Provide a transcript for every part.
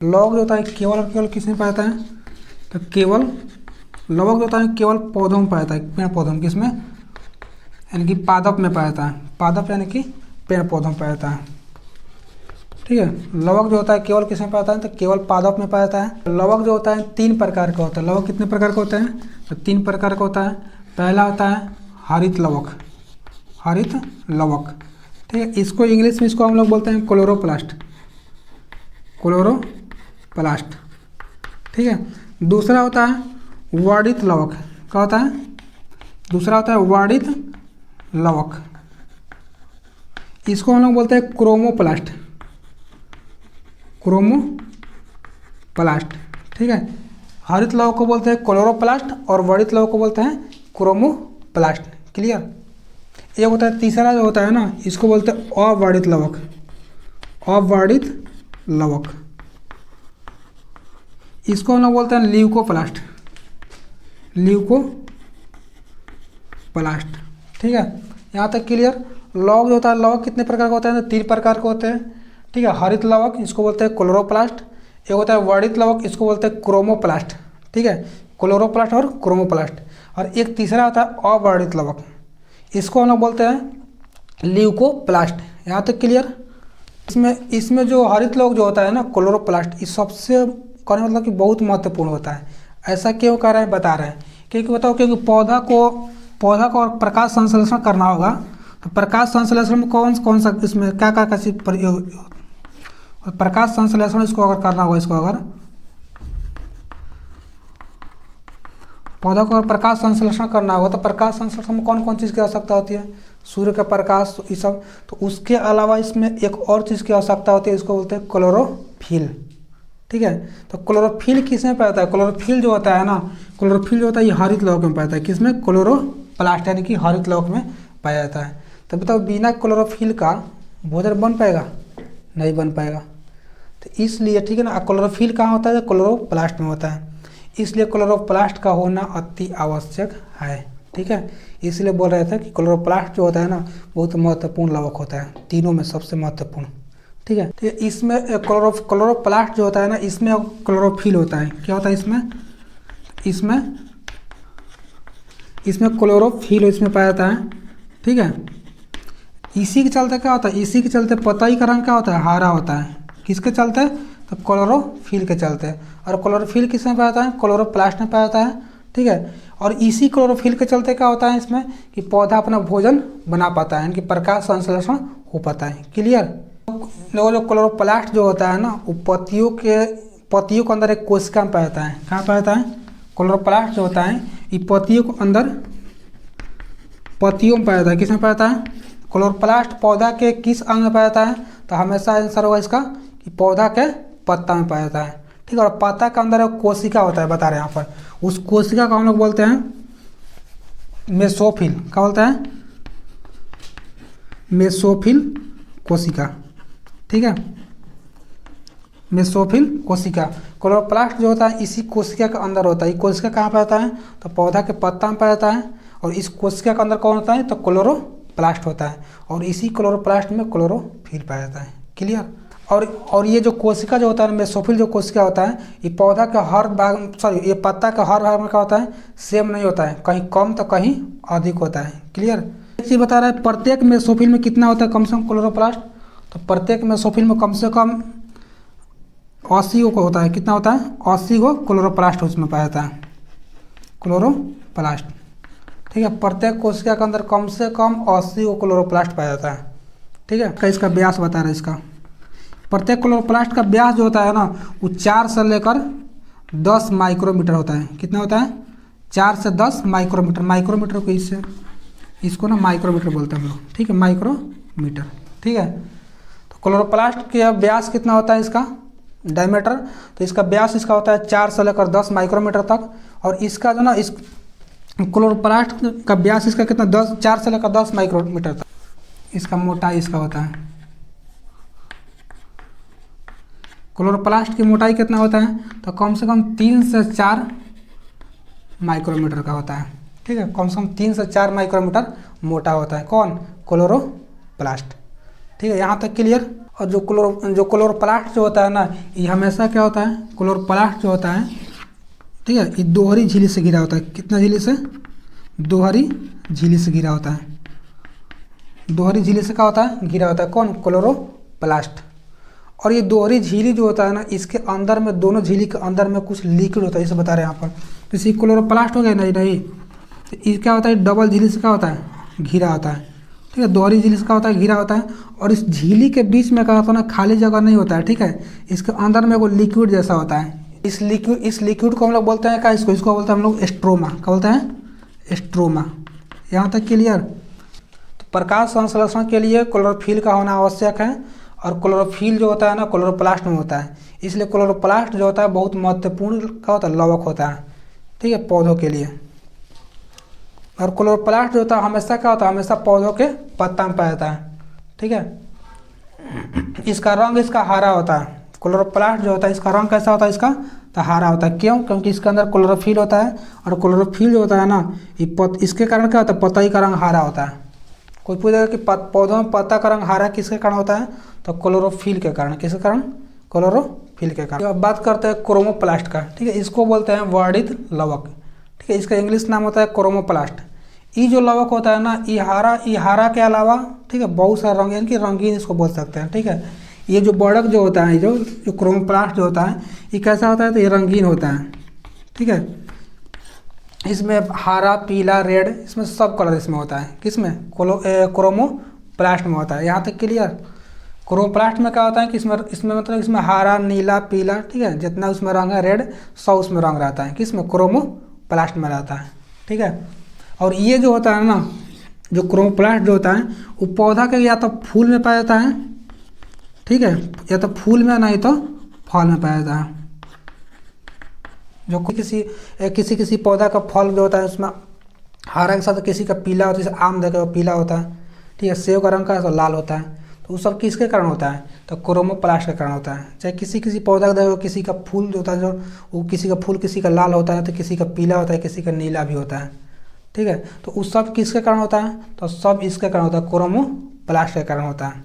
लवक जो होता है केवल और केवल किस में पाया जाता है? तो केवल लवक जो होता है केवल पौधों में पाया जाता है, पेड़ पौधों में। किसमें? यानी कि पादप में पाया जाता है। पादप यानी कि पेड़ पौधों में पाया जाता है। ठीक है, लवक जो होता है केवल किस में पाया जाता है? तो केवल पादप में पाया जाता है। लवक जो होता है 3 प्रकार का होता है। लवक कितने प्रकार का होता है? तो 3 प्रकार का होता है। पहला होता है हरित लवक। हरित लवक, ठीक है, इसको इंग्लिश में इसको हम लोग बोलते हैं क्लोरोप्लास्ट। क्लोरोप्लास्ट, ठीक है। दूसरा होता है वर्णित लवक। क्या होता है? दूसरा होता है वर्णित लवक, इसको हम लोग बोलते हैं क्रोमोप्लास्ट। क्रोमोप्लास्ट, ठीक है। हरित लवक को बोलते हैं क्लोरोप्लास्ट और वर्णित लवक को बोलते हैं क्रोमोप्लास्ट। क्लियर? एक होता है तीसरा जो होता है ना, इसको बोलते हैं अवर्णित लवक। अवर्णित लवक, इसको हम लोग बोलते हैं ल्यूकोप्लास्ट। ल्यूकोप्लास्ट, ठीक है। यहाँ तक क्लियर? लवक जो होता है, लवक कितने प्रकार का होता है? 3 प्रकार के होते हैं, ठीक है। हरित लवक, इसको बोलते हैं क्लोरोप्लास्ट। एक होता है वर्णित लवक, इसको बोलते हैं क्रोमोप्लास्ट, ठीक है। क्लोरोप्लास्ट और क्रोमोप्लास्ट। और एक तीसरा होता है अवर्णित लवक, इसको हम लोग बोलते हैं ल्यूकोप्लास्ट। यहाँ तक क्लियर? इसमें जो हरित लवक जो होता है ना, क्लोरोप्लास्ट, इस सबसे कहने मतलब कि बहुत महत्वपूर्ण होता है। ऐसा क्यों कर रहे हैं, बता रहे हैं। क्योंकि बताओ, क्योंकि पौधा को प्रकाश संश्लेषण करना होगा, तो प्रकाश संश्लेषण में कौन सा इसमें क्या क्या कैसी प्रयोग, प्रकाश संश्लेषण इसको अगर करना होगा, इसको अगर पौधा को अगर प्रकाश संश्लेषण करना होगा, तो प्रकाश संश्लेषण में कौन कौन चीज़ की आवश्यकता होती है? सूर्य का प्रकाश, ये सब। तो उसके अलावा इसमें एक और चीज़ की आवश्यकता होती है, इसको बोलते हैं क्लोरोफिल, ठीक है। तो क्लोरोफिल किस में पाया जाता है? क्लोरोफिल जो होता है ना, क्लोरोफिल जो होता है ये हरित लवक में पाया जाता है। किसमें? क्लोरोप्लास्ट यानी कि हरित लवक में पाया जाता है। तो बताओ, बिना क्लोरोफिल का भोजन बन पाएगा? नहीं बन पाएगा। तो इसलिए, ठीक है ना, क्लोरोफिल कहाँ होता है? क्लोरोप्लास्ट में होता है। इसलिए क्लोरोप्लास्ट का होना अति आवश्यक है, ठीक है। इसलिए बोल रहे थे कि क्लोरोप्लास्ट जो होता है ना, बहुत महत्वपूर्ण लवक होता है, तीनों में सबसे महत्वपूर्ण, ठीक है। तो इसमें क्लोरोप्लास्ट जो होता है ना, इसमें क्लोरोफिल होता है। क्या होता है इसमें क्लोरोफिल इसमें पाया जाता है, ठीक है। इसी के चलते क्या होता है? इसी के चलते पतई का रंग क्या होता है? हरा होता है। किसके चलते? तो क्लोरोफिल के चलते। और क्लोरोफिल किस में पाया जाता है? क्लोरोप्लास्ट में पाया जाता है, ठीक है। और इसी क्लोरोफिल के चलते क्या होता है इसमें कि पौधा अपना भोजन बना पाता है, यानी कि प्रकाश संश्लेषण हो पाता है। क्लियर? जो क्लोरोप्लास्ट जो होता है ना, वो पत्तियों के अंदर एक कोशिका में पाया जाता है। कहाँ पाया जाता है? क्लोरोप्लास्ट जो होता है ये पत्तियों के अंदर, पत्तियों में पाया जाता है। किस में पाया जाता है? क्लोरोप्लास्ट पौधा के किस अंग में पाया जाता है? तो हमेशा आंसर होगा इसका कि पौधा के पत्ता में पाया जाता है, ठीक है। और पत्ता के अंदर एक कोशिका होता है, बता रहे हैं यहाँ पर। उस कोशिका को हम लोग बोलते हैं मेसोफिल। क्या बोलते हैं? मेसोफिल कोशिका, ठीक है। मेसोफिल कोशिका। क्लोरोप्लास्ट जो होता है इसी कोशिका के अंदर होता है। ये कोशिका कहाँ पाया जाता है? तो पौधा के पत्ता में पाया जाता है। और इस कोशिका के अंदर कौन होता है? तो क्लोरोप्लास्ट होता है। और इसी क्लोरोप्लास्ट में क्लोरोफिल पाया जाता है। क्लियर? और ये जो कोशिका जो होता है, मेसोफिल जो कोशिका होता है, ये पौधा का हर भाग, ये पत्ता का हर भाग में क्या होता है? सेम नहीं होता है, कहीं कम तो कहीं अधिक होता है। क्लियर? एक चीज़ बता रहा है, प्रत्येक मेसोफिल में कितना होता है कम से कम क्लोरोप्लास्ट? तो प्रत्येक मेसोफिल में कम से कम 80 को होता है। कितना होता है? 80 को क्लोरोप्लास्ट उसमें पाया जाता है, क्लोरोप्लास्ट, ठीक है। प्रत्येक कोशिका के अंदर कम से कम 80 को क्लोरोप्लास्ट पाया जाता है, ठीक है। इसका व्यास बता रहे हैं इसका। प्रत्येक क्लोरोप्लास्ट का व्यास जो होता है ना, वो 4 से लेकर 10 माइक्रोमीटर होता है। कितना होता है? 4 से 10 माइक्रोमीटर। माइक्रोमीटर को इसको ना माइक्रोमीटर बोलते हैं हम लोग, ठीक है, माइक्रोमीटर, ठीक है। तो क्लोरोप्लास्ट का व्यास कितना होता है इसका? डायमीटर। तो इसका व्यास इसका होता है 4 से लेकर 10 माइक्रोमीटर तक। और इसका जो ना, इस क्लोरोप्लास्ट का व्यास इसका कितना? 4 से लेकर 10 माइक्रोमीटर तक। इसका मोटाई इसका होता है, क्लोरोप्लास्ट की मोटाई कितना होता है? तो कम से कम 3 से 4 माइक्रोमीटर का होता है, ठीक है। कम से कम 3 से 4 माइक्रोमीटर मोटा होता है। कौन? क्लोरोप्लास्ट, ठीक है, यहाँ तक क्लियर। और जो क्लोरोप्लास्ट जो होता है ना, ये हमेशा क्या होता है, क्लोरोप्लास्ट जो होता है, ठीक है, ये दोहरी झिल्ली से घिरा होता है। कितना झिल्ली से? दोहरी झिल्ली से घिरा होता है। दोहरी झिल्ली से क्या होता है? घिरा होता है। कौन? क्लोरोप्लास्ट। और ये दोहरी झिल्ली जो होता है ना, इसके अंदर में, दोनों झिल्ली के अंदर में कुछ लिक्विड होता है, इसे बता रहे हैं यहाँ पर। जैसे क्लोरोप्लास्ट हो गया नहीं, तो ये क्या होता है, डबल झिल्ली से क्या होता है, घिरा होता है। ठीक है, दोहरी झिल्ली से क्या होता है, घिरा होता है। और इस झिल्ली के बीच में क्या होता है ना, खाली जगह नहीं होता है। ठीक है, इसके अंदर में वो लिक्विड जैसा होता है। इस लिक्विड को हम लोग बोलते हैं क्या, इसको बोलते हैं हम लोग स्ट्रोमा। क्या बोलते हैं? स्ट्रोमा। यहाँ तक क्लियर। तो प्रकाश संश्लेषण के लिए क्लोरोफिल का होना आवश्यक है, और क्लोरोफिल जो होता है ना, क्लोरोप्लास्ट में होता है। इसलिए क्लोरोप्लास्ट जो होता है बहुत महत्वपूर्ण क्या होता है, लवक होता है। ठीक है, पौधों के लिए। और क्लोरोप्लास्ट जो होता है हमेशा क्या होता है, हमेशा पौधों के पत्ता में पाया जाता है। ठीक है, इसका रंग इसका हरा होता है। क्लोरोप्लास्ट जो होता है इसका रंग कैसा होता है, इसका तो हरा होता है। क्यों? क्योंकि इसके अंदर क्लोरोफिल होता है, और क्लोरोफिल जो होता है ना, इसके कारण क्या होता है, पत्ता का रंग हरा होता है। कोई पूछेगा कि पौधों में पत्ता का रंग हरा किसके कारण होता है, तो क्लोरोफिल के कारण। किसके कारण? क्लोरोफिल के कारण। अब बात करते हैं क्रोमोप्लास्ट का। ठीक है, इसको बोलते हैं वर्णित लवक। ठीक है, इसका इंग्लिश नाम होता है क्रोमोप्लास्ट। ये जो लवक होता है ना, ये हरा के अलावा, ठीक है, बहुत सारा रंग, यानी कि रंगीन इसको बोल सकते हैं। ठीक है, ये जो बढ़क जो होता है, जो क्रोमोप्लास्ट जो होता है, ये कैसा होता है, तो ये रंगीन होता है। ठीक है, इसमें हरा, पीला, रेड, इसमें सब कलर इसमें होता है। किसमें? क्रोमोप्लास्ट में होता है। यहाँ तक क्लियर। क्रोमोप्लास्ट में क्या होता है कि इसमें मतलब इसमें हरा, नीला, पीला, ठीक है, जितना उसमें रंग है, रेड, सब उसमें रंग रहता है। किसमें? क्रोमोप्लास्ट में रहता है। ठीक है, और ये जो होता है ना, जो क्रोमोप्लास्ट जो होता है, वो पौधा के या तो फूल में पाया जाता है, ठीक है, या तो फूल में, नहीं तो फल में पाया जाता है। जो किसी पौधा का फल जो होता है, उसमें हरा के साथ किसी का पीला होता है। जैसे आम देखो पीला होता है, ठीक है, सेब का रंग का तो लाल होता है। तो वो सब किसके कारण होता है, तो क्रोमोप्लास्ट के कारण होता है। चाहे किसी पौधा का देखो, किसी का फूल जो होता है, जो वो किसी का फूल किसी का लाल होता है, तो किसी का पीला होता है, किसी का नीला भी होता है। ठीक है, तो उस सब किसके कारण होता है, तो सब इसके कारण होता है, क्रोमोप्लास्ट के कारण होता है।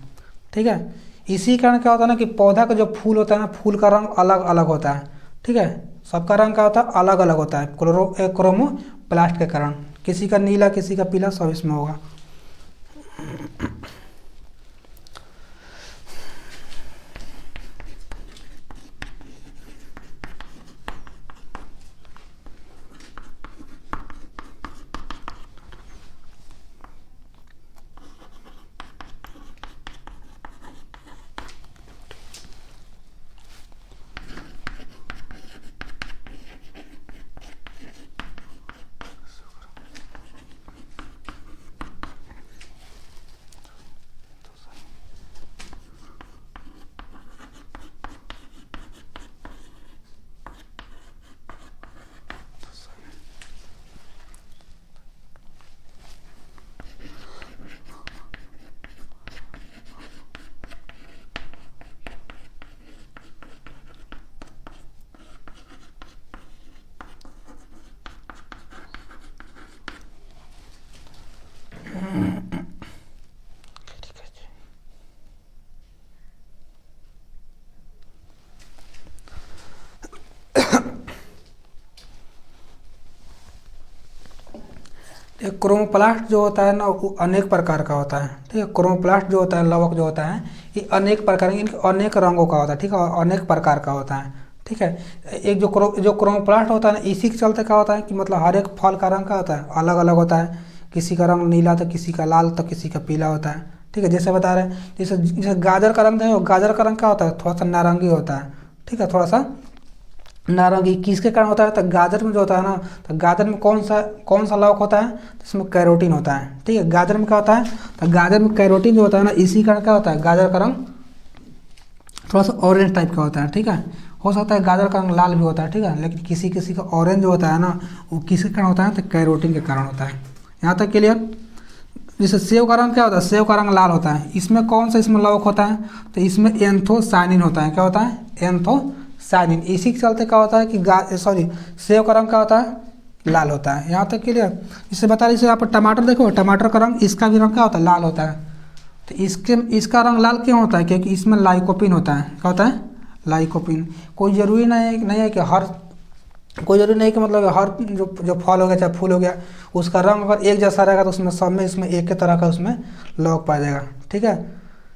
ठीक है, इसी कारण क्या होता है ना, कि पौधा का जो फूल होता है ना, फूल का रंग अलग अलग होता है। ठीक है, सबका रंग क्या होता है, अलग अलग होता है, क्रोमोप्लास्ट के कारण। किसी का नीला, किसी का पीला, सब इसमें होगा। क्रोमोप्लास्ट जो होता है ना, वो अनेक प्रकार का होता है। ठीक है, क्रोमोप्लास्ट जो होता है, लवक जो होता है, ये अनेक प्रकार, इनके अनेक रंगों का होता है। ठीक है, और अनेक प्रकार का होता है। ठीक है, एक जो क्रोमोप्लास्ट होता है ना, इसी के चलते क्या होता है कि मतलब हर एक फल का रंग का होता है, अलग अलग होता है। किसी का रंग नीला तो किसी का लाल, तो किसी का पीला होता है। ठीक है, जैसे बता रहे हैं, जैसे गाजर का रंग देखो, गाजर का रंग क्या होता है, थोड़ा सा नारंगी होता है। ठीक है, थोड़ा सा नारंगी। किसके कारण होता है, तो गाजर में जो होता है ना, तो गाजर में कौन सा लवक होता है, तो इसमें कैरोटीन होता है। ठीक है, गाजर में क्या होता है, तो गाजर में कैरोटीन जो होता है ना, इसी कारण क्या होता है, गाजर का रंग थोड़ा सा ऑरेंज टाइप का होता है। ठीक है, हो सकता है गाजर का रंग लाल भी होता है। ठीक है, लेकिन किसी का ऑरेंज जो होता है ना, वो किसके कारण होता है, तो कैरोटीन के कारण होता है। यहाँ तक क्लियर। जैसे सेब का रंग क्या होता है, सेब का रंग लाल होता है। इसमें कौन सा इसमें लवक होता है, तो इसमें एंथोसायनिन होता है। क्या होता है, एंथोसायनिन। इसी के चलते क्या होता है कि सेब का रंग क्या होता है, लाल होता है। यहाँ तक क्लियर। इससे बता रहे, जैसे आप टमाटर देखो, टमाटर का रंग, इसका भी रंग क्या होता है, लाल होता है। तो इसका रंग लाल क्यों होता है? क्योंकि इसमें लाइकोपिन होता है। क्या होता है? लाइकोपिन। कोई ज़रूरी नहीं है कि कोई ज़रूरी नहीं कि मतलब हर जो फल हो गया चाहे फूल हो गया उसका रंग अगर एक जैसा रहेगा तो उसमें सब में इसमें एक के तरह का उसमें लौक पाया जाएगा। ठीक है,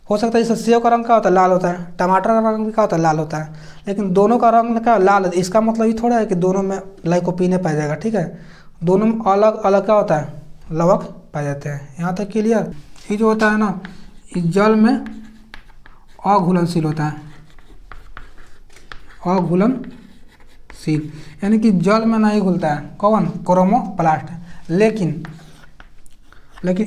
हो सकता है जैसे सेब का रंग क्या होता है? लाल होता है। टमाटर का रंग भी क्या होता है? लाल होता है। लेकिन दोनों का रंग क्या लाल है, इसका मतलब ये थोड़ा है कि दोनों में लाइकोपिन पाया जाएगा। ठीक है, दोनों में अलग अलग क्या होता है? लवक पाए जाते हैं। यहाँ तक क्लियर? ये जो होता है ना, इस जल में अघुलनशील होता है। अघुलनशील यानी कि जल में नहीं घुलता है। कौन? क्रोमोप्लास्ट। लेकिन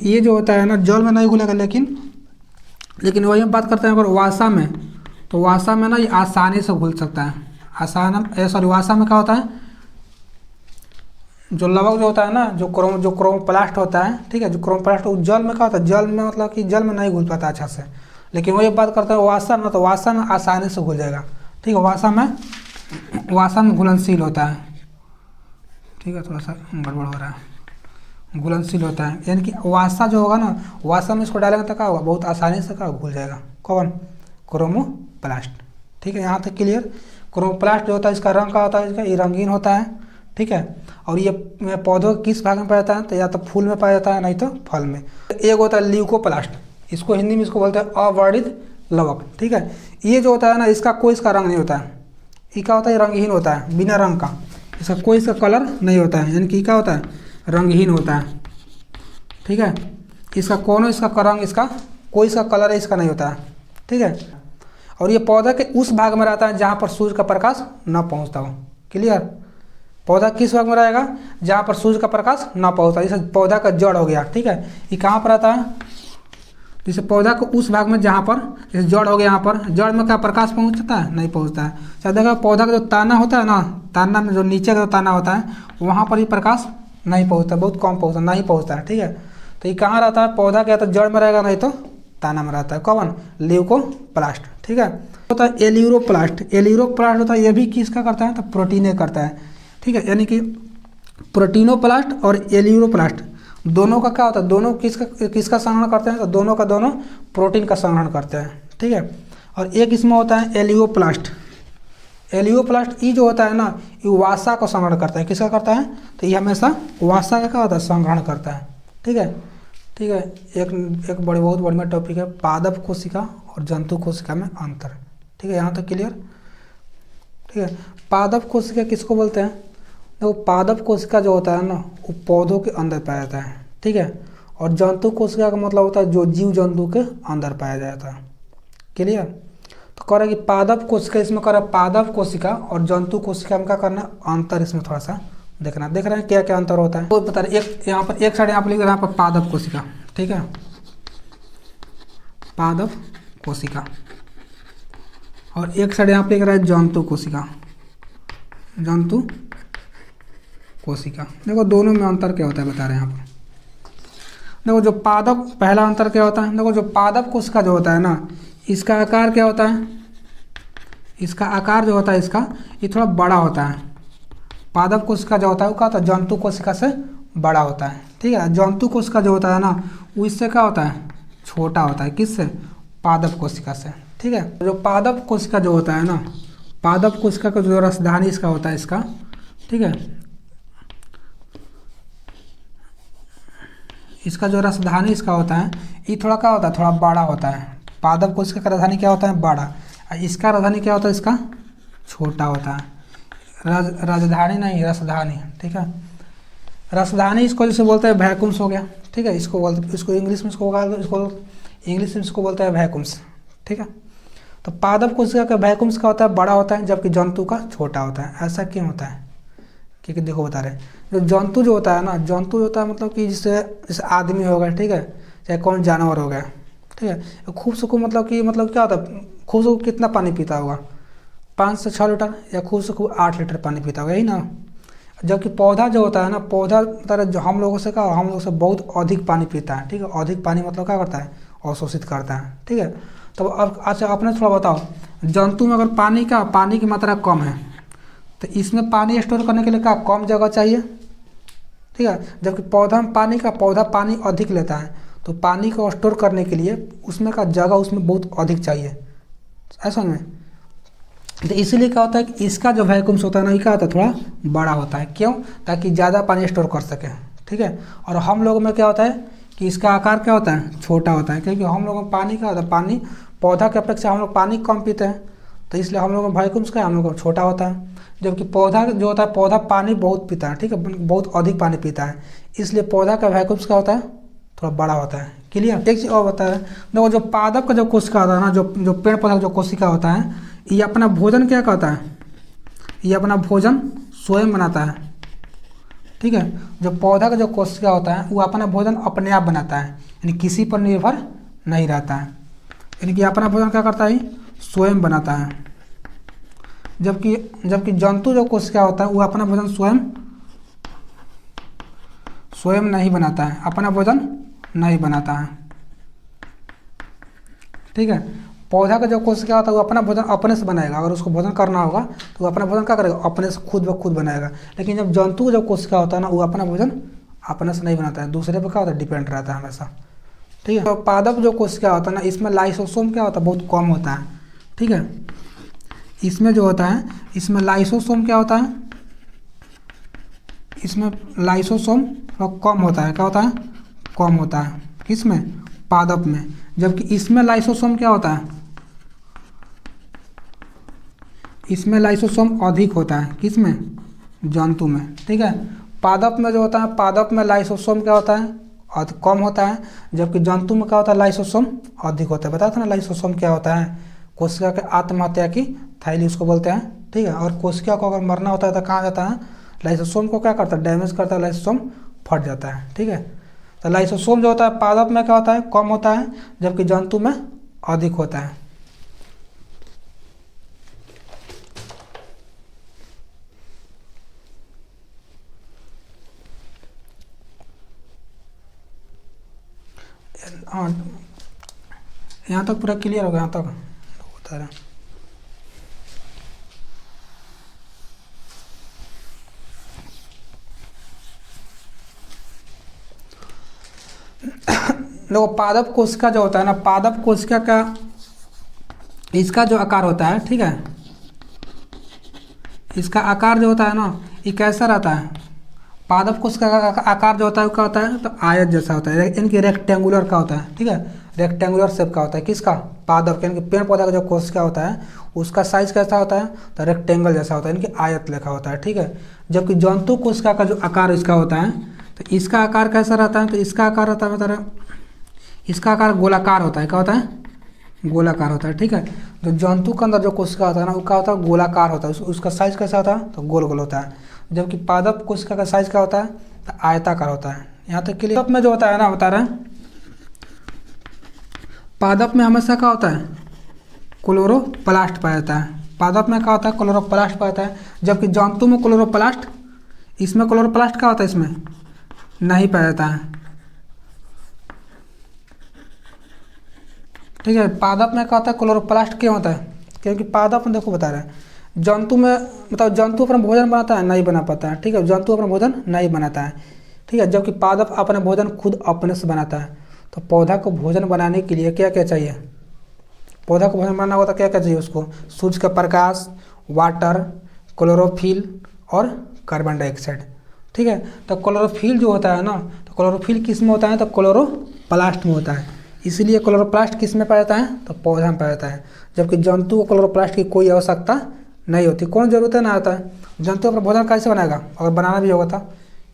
ये जो होता है ना, जल में नहीं घुलेगा। लेकिन वही हम बात करते हैं अगर वासा में, तो वासा में ना ये आसानी से घुल सकता है। वासा में क्या होता है? जो लवक जो होता है ना, जो क्रोमोप्लास्ट होता है, ठीक है, जो क्रोमोप्लास्ट जल में क्या होता है? जल में मतलब कि जल में नहीं घुल पाता अच्छा से। लेकिन वही बात करते हैं वासा में, तो वासा में आसानी से घुल जाएगा। ठीक है, वासा में घुलनशील होता है। ठीक है, थोड़ा सा गड़बड़ हो रहा है। घुलनशील होता है यानी कि वासा जो होगा ना, वासा में इसको डालेंगे तो क्या होगा? बहुत आसानी से क्या घुल जाएगा। कौन? क्रोमोप्लास्ट। ठीक है, यहाँ तक क्लियर? क्रोमोप्लास्ट जो होता है इसका रंग क्या होता है? इसका ये रंगीन होता है। ठीक है, और ये पौधों के किस भाग में पाया जाता है? तो या तो फूल में पाया जाता है, नहीं तो फल में। एक होता है ल्यूकोप्लास्ट, इसको हिंदी में इसको बोलते हैं अवर्णित लवक। ठीक है, ये जो होता है ना, इसका रंग नहीं होता है। ये क्या होता है? रंगहीन होता है, बिना रंग का। इसका कलर नहीं होता है, यानी कि क्या होता है? रंगहीन होता है। ठीक है, इसका कलर है, इसका नहीं होता है। ठीक है, और ये पौधा के उस भाग में रहता है जहाँ पर सूर्य का प्रकाश न पहुँचता हो। क्लियर? पौधा किस भाग में रहेगा? जहाँ पर सूर्य का प्रकाश न पहुँचता। जैसे पौधा का जड़ हो गया। ठीक है, ये कहाँ पर रहता है? जैसे पौधा को उस भाग में जहाँ पर, जैसे जड़ हो गया, यहाँ पर जड़ में क्या प्रकाश पहुँचता है? नहीं पहुँचता है। चाहे देखा पौधा का जो तना होता है ना, तना में जो नीचे का जो तना होता है वहाँ पर ही प्रकाश नहीं पहुँचता, बहुत कम पहुँचता, नहीं पहुँचता है। ठीक है, तो ये कहाँ रहता है? पौधा क्या तो जड़ में रहेगा, नहीं तो तना में रहता है। कौन? ल्यूकोप्लास्ट। ठीक है, होता है एल्यूरोप्लास्ट। एल्यूरोप्लास्ट होता है, ये भी किसका करता है? तो प्रोटीने करता है। ठीक है, यानी कि प्रोटीनोप्लास्ट और एल्यूरोप्लास्ट दोनों का क्या होता है? दोनों किसका संग्रहण करते हैं? तो दोनों का दोनों प्रोटीन का संग्रहण करते हैं। ठीक है, और एक इसमें होता है एलियोप्लास्ट। एलियोप्लास्ट ये जो होता है ना, ये वासा को संग्रहण करता है। किसका करता है? तो ये हमेशा वासा का क्या होता है? संग्रहण करता है। ठीक है, एक बहुत बढ़िया टॉपिक है पादप कोशिका और जंतु कोशिका में अंतर। ठीक है, यहाँ तक क्लियर? ठीक है, पादप कोशिका किसको बोलते हैं? देखो, पादप कोशिका जो होता है ना, वो पौधों के अंदर पाया जाता है। ठीक है, और जंतु कोशिका का मतलब होता है जो जीव जंतु के अंदर पाया जाता है। क्लियर? तो कह रहा है कि पादप कोशिका, इसमें कह रहा है पादप कोशिका और जंतु कोशिका में क्या करना? अंतर इसमें थोड़ा सा देखना। देख रहे हैं क्या क्या अंतर होता है? तो बता रहे, एक यहाँ पर एक साइड यहाँ पर लिख रहा है यहाँ पर पादप कोशिका। ठीक है, पादप कोशिका, और एक साइड यहाँ पे लिख रहा है जंतु कोशिका। जंतु कोशिका, देखो दोनों में अंतर क्या होता है बता रहे हैं यहाँ पर। देखो जो पादप, पहला अंतर क्या होता है? देखो जो पादप कोशिका जो होता है ना, इसका आकार क्या होता है? इसका आकार जो होता है इसका, ये थोड़ा बड़ा होता है। पादप कोशिका जो होता है वो क्या होता है? जंतु कोशिका से बड़ा होता है। ठीक है, जंतु कोशिका जो होता है ना, वो इससे क्या होता है? छोटा होता है। किससे? पादप कोशिका से। ठीक है, जो पादप कोशिका जो होता है ना, पादप कोशिका का जो रसधानी इसका होता है इसका, ठीक है, इसका जो रसधानी इसका होता है ये थोड़ा क्या होता है? थोड़ा बड़ा होता है। पादप कोशिका का राजधानी क्या होता है? बड़ा। इसका राजधानी क्या होता है? इसका छोटा होता है। राजधानी नहीं, रसधानी। ठीक है, रसधानी इसको जैसे बोलते हैं वैक्यूम्स हो गया। ठीक है, इसको इंग्लिश में इसको बोलते हैं वैक्यूम्स। ठीक है, तो पादप कोशिका का वैक्यूम्स का होता है बड़ा होता है, जबकि जंतु का छोटा होता है। ऐसा क्यों होता है? क्योंकि देखो बता रहे, जो जंतु जो होता है ना, जंतु होता है मतलब कि जैसे आदमी हो गया, ठीक है, चाहे कौन जानवर हो गया, ठीक है, खूब से खूब मतलब क्या होता है? खूब से खूब कितना पानी पीता होगा? 5 से 6 लीटर, या खूब से खूब 8 लीटर पानी पीता होगा, यही ना। जबकि पौधा जो होता है ना, पौधा बता जो हम लोगों से बहुत अधिक पानी पीता है। ठीक है, अधिक पानी मतलब क्या करता है? अवशोषित करता है। ठीक है, तो अब अच्छा आपने थोड़ा बताओ, जंतु में अगर पानी की मात्रा कम है तो इसमें पानी स्टोर करने के लिए कम जगह चाहिए। ठीक है, जबकि पौधा में पौधा पानी अधिक लेता है, तो पानी को स्टोर करने के लिए उसमें का जगह उसमें बहुत अधिक चाहिए, ऐसा में। तो इसीलिए क्या होता है कि इसका जो वैक्यूम्स होता है ना, ये क्या होता है, थोड़ा बड़ा होता है। क्यों? ताकि ज़्यादा पानी स्टोर कर सके, ठीक है। और हम लोगों में क्या होता है कि इसका आकार क्या होता है, छोटा होता है, क्योंकि हम लोगों में पानी क्या होता है, पानी पौधा के अपेक्षा हम लोग पानी कम पीते हैं, तो इसलिए हम लोगों में वैक्यूम्स क्या है, हम लोग का छोटा होता है। जबकि पौधा जो होता है, पौधा पानी बहुत पीता है, ठीक है, बहुत अधिक पानी पीता है, इसलिए पौधा का वैक्यूम्स क्या होता है, थोड़ा बड़ा होता है। क्लियर? एक चीज़ और बता रहे हैं, देखो जो पादप का जो कोशिका होता है ना, जो पेड़ पौधा का जो कोशिका होता है, ये अपना भोजन क्या कहता है, ये अपना भोजन स्वयं बनाता है, ठीक है। जो पौधा का जो कोशिका होता है वो अपना भोजन अपने आप बनाता है, यानी किसी पर निर्भर नहीं रहता है, यानी कि अपना भोजन क्या करता है, स्वयं बनाता है। जबकि जंतु जो कोशिका होता है वो अपना भोजन स्वयं नहीं बनाता है, अपना भोजन नहीं बनाता है, ठीक है। पौधा का जो कोशिका होता है वो अपना भोजन अपने से बनाएगा, अगर उसको भोजन करना होगा तो वो अपना भोजन क्या करेगा, अपने से खुद ब खुद बनाएगा। लेकिन जब जंतु का जो कोशिका होता है ना, वो अपना भोजन अपने से नहीं बनाता है, दूसरे पर क्या होता है, डिपेंड रहता है हमेशा, ठीक है। तो पादप जो कोशिका होता है ना, इसमें लाइसोसोम क्या होता है, बहुत कम होता है, ठीक है। इसमें जो होता है, इसमें लाइसोसोम क्या होता है, इसमें लाइसोसोम कम होता है, क्या होता है, कम होता है, किसमें, पादप में। जबकि इसमें लाइसोसोम क्या होता है, इसमें लाइसोसोम अधिक होता है, किसमें, जंतु में, ठीक है। पादप में जो होता है, पादप में लाइसोसोम क्या होता है, कम होता है, जबकि जंतु में क्या होता है, लाइसोसोम अधिक होता है। बताया था ना लाइसोसोम क्या होता है, कोशिका के आत्महत्या की थैली उसको बोलते हैं, ठीक है। और कोशिका को अगर मरना होता है तो कहाँ जाता है, लाइसोसोम को क्या करता है, डैमेज करता है, लाइसोसोम फट जाता है, ठीक है। तो लाइसोसोम जो होता है पादप में क्या होता है, कम होता है, जबकि जंतु में अधिक होता है। हाँ, यहाँ तक पूरा क्लियर हो गया, यहाँ तक बता रहे हैं। देखो पादप कोशिका जो होता है ना, पादप कोशिका का इसका जो आकार होता है, ठीक है, इसका आकार जो होता है ना, ये कैसा रहता है, पादप कोशिका का आकार जो होता है वो क्या होता है, तो आयत जैसा होता है, इनकी रेक्टेंगुलर का होता है, ठीक है, रेक्टेंगुलर शेप का होता है, किसका, पादप, यानी कि पेड़ पौधा का जो कोशिका होता है उसका साइज कैसा होता है, तो रेक्टेंगल जैसा होता है, इनकी आयत लेखा होता है, ठीक है। जबकि जंतु कोशिका का जो आकार इसका होता है, तो इसका आकार कैसा रहता है, तो इसका आकार रहता है, बता रहे, इसका आकार गोलाकार होता है, क्या होता है, गोलाकार होता है, ठीक है। जो जंतु के अंदर जो कोशिका होता है ना, वो क्या होता है, गोलाकार होता है, उसका साइज कैसा होता है, तो गोल गोल होता है। जबकि पादप कोशिका का साइज क्या होता है, तो आयताकार होता है। यहाँ तक के लिए पादप में जो होता है ना, बता रहे हैं, पादप में हमेशा क्या होता है, क्लोरोप्लास्ट पाया जाता है, पादप में क्या होता है, क्लोरोप्लास्ट पाया जाता है। जबकि जंतु में क्लोरोप्लास्ट, इसमें क्लोरोप्लास्ट क्या होता है, इसमें नहीं पाया जाता है, ठीक है। पादप में क्या होता है, क्लोरोप्लास्ट क्यों होता है, क्योंकि पादप में देखो बता रहे हैं, जंतु में मतलब जंतु अपना भोजन बनाता है, नहीं बना पाता है, ठीक है, जंतु अपना भोजन नहीं बनाता है, ठीक है। जबकि पादप अपना भोजन खुद अपने से बनाता है। तो पौधा को भोजन बनाने के लिए क्या क्या चाहिए, पौधा को भोजन बनाना होता है, क्या क्या चाहिए उसको, सूर्य का प्रकाश, वाटर, क्लोरोफिल और कार्बन डाइऑक्साइड, ठीक है। तो क्लोरोफिल जो होता है ना, तो क्लोरोफिल किस में होता है, तो क्लोरोप्लास्ट में होता है, इसीलिए क्लोरोप्लास्ट किस में पाया जाता है, तो पौधा में पाया जाता है। जबकि जंतु को क्लोरोप्लास्ट की कोई आवश्यकता नहीं होती, कौन जरूरत है ना आता है, जंतु अपना भोजन कैसे बनाएगा, अगर बनाना भी होगा तो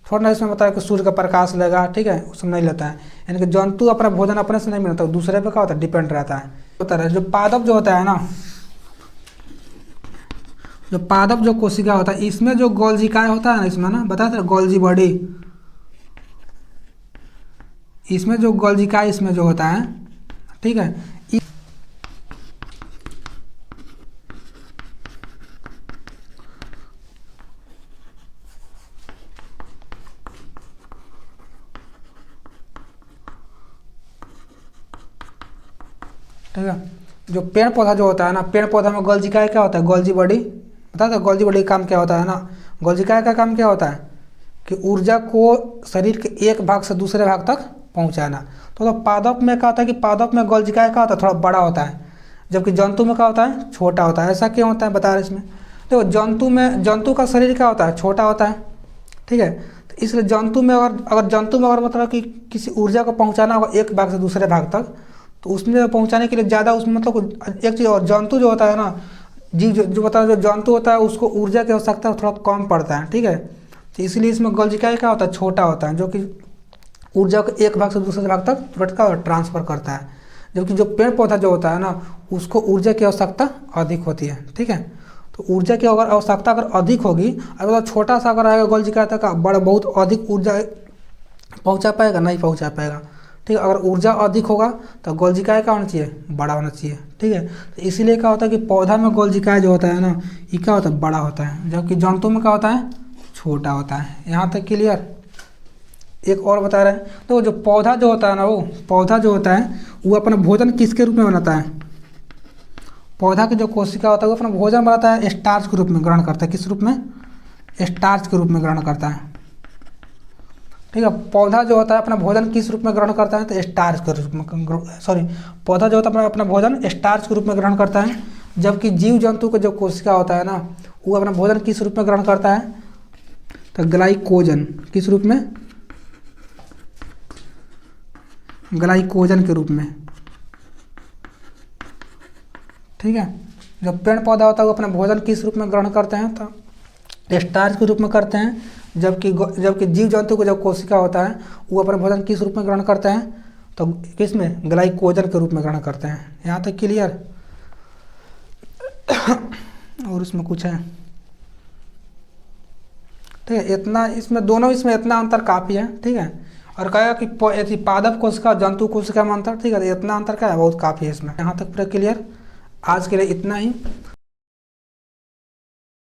थोड़ा ना इसमें बताया कि सूर्य का प्रकाश लेगा, ठीक है, उसमें नहीं लेता है, यानी कि जंतु अपना भोजन अपने से नहीं बनाता, दूसरे पे क्या होता है, डिपेंड रहता है। होता है जो पादप जो होता है ना, जो पादप जो कोशिका होता है, इसमें जो गोल्जिकाय होता है ना, इसमें ना बताया था गोल्जी बॉडी, इसमें जो गोल्जिकाय इसमें जो होता है, ठीक है, ठीक है। जो पेड़ पौधा जो होता है ना, पेड़ पौधा में गोल्जिकाय क्या होता है, गोल्जी बॉडी, बता दो गोल्जी बॉडी का काम क्या होता है ना, गोल्जिकाय का काम क्या होता है कि ऊर्जा को शरीर के एक भाग से दूसरे भाग तक पहुंचाना। तो पादप में क्या होता है कि पादप में गोल्जिकाय क्या होता है, थोड़ा बड़ा होता है, जबकि जंतु में क्या होता है, छोटा होता है। ऐसा क्यों होता है बता रहे इसमें। देखो जंतु का शरीर क्या होता है, छोटा होता है, ठीक है। तो इसलिए जंतु में अगर मतलब कि किसी ऊर्जा को पहुंचाना होगा एक भाग से दूसरे भाग तक, तो उसमें पहुंचाने के लिए ज़्यादा उसमें मतलब एक चीज़, और जंतु जो होता है ना, जीव जो बता जो जंतु होता है उसको ऊर्जा की आवश्यकता थोड़ा कम पड़ता है, ठीक है। तो इसलिए इसमें गोल्जिकाय क्या होता है, छोटा होता है, जो कि ऊर्जा को एक भाग से दूसरे भाग तक तुरंत का ट्रांसफर करता है। जबकि जो पेड़ पौधा जो होता है ना, उसको ऊर्जा की आवश्यकता अधिक होती है, ठीक है। तो ऊर्जा की अगर आवश्यकता अगर अधिक होगी, अगर छोटा सा अगर आएगा गोल्जिकाय तक का, बड़ा बहुत अधिक ऊर्जा पहुंचा पाएगा, नहीं पहुंचा पाएगा, ठीक है। अगर ऊर्जा अधिक होगा तो गोल्जिकाय का होना चाहिए, बड़ा होना चाहिए, ठीक है। तो इसीलिए क्या होता है कि पौधा में गोल्जिकाय जो होता है ना, ये क्या होता है, बड़ा होता है, जबकि जंतु में क्या होता है, छोटा होता है। यहाँ तक क्लियर। एक और बता रहे हैं, तो जो पौधा जो होता है ना, वो पौधा जो होता है वो अपना भोजन किसके रूप में बनाता है, पौधा की जो कोशिका होता है वो अपना भोजन बनाता है स्टार्च के रूप में ग्रहण करता है। किस रूप में, स्टार्च के रूप में ग्रहण करता है, ठीक है। पौधा जो होता है अपना भोजन किस रूप में ग्रहण करता है, तो स्टार्च के रूप में, सॉरी, पौधा जो होता है अपना भोजन स्टार्च के रूप में ग्रहण करता है। जबकि जीव जंतु का जो कोशिका होता है ना, वो अपना भोजन किस रूप में ग्रहण करता है, तो ग्लाइकोजन, किस रूप में, ग्लाइकोजन के रूप में, ठीक है। जब पेड़ पौधा होता है वो अपना भोजन किस रूप में ग्रहण करते हैं, तो स्टार्च के रूप में करते हैं। जबकि जीव जंतु का जो कोशिका होता है वो अपना भोजन किस रूप में ग्रहण करते हैं, तो किस में, ग्लाइकोजन के रूप में ग्रहण करते हैं। यहाँ तक क्लियर। और इसमें कुछ है, ठीक है। इतना इसमें दोनों इसमें इतना अंतर काफ़ी है, ठीक है। और कहेगा कि पादप कोशिका जंतु कोशिका में अंतर, ठीक है। तो इतना अंतर क्या है, बहुत काफ़ी है इसमें। यहाँ तक पूरा क्लियर। आज के लिए इतना ही।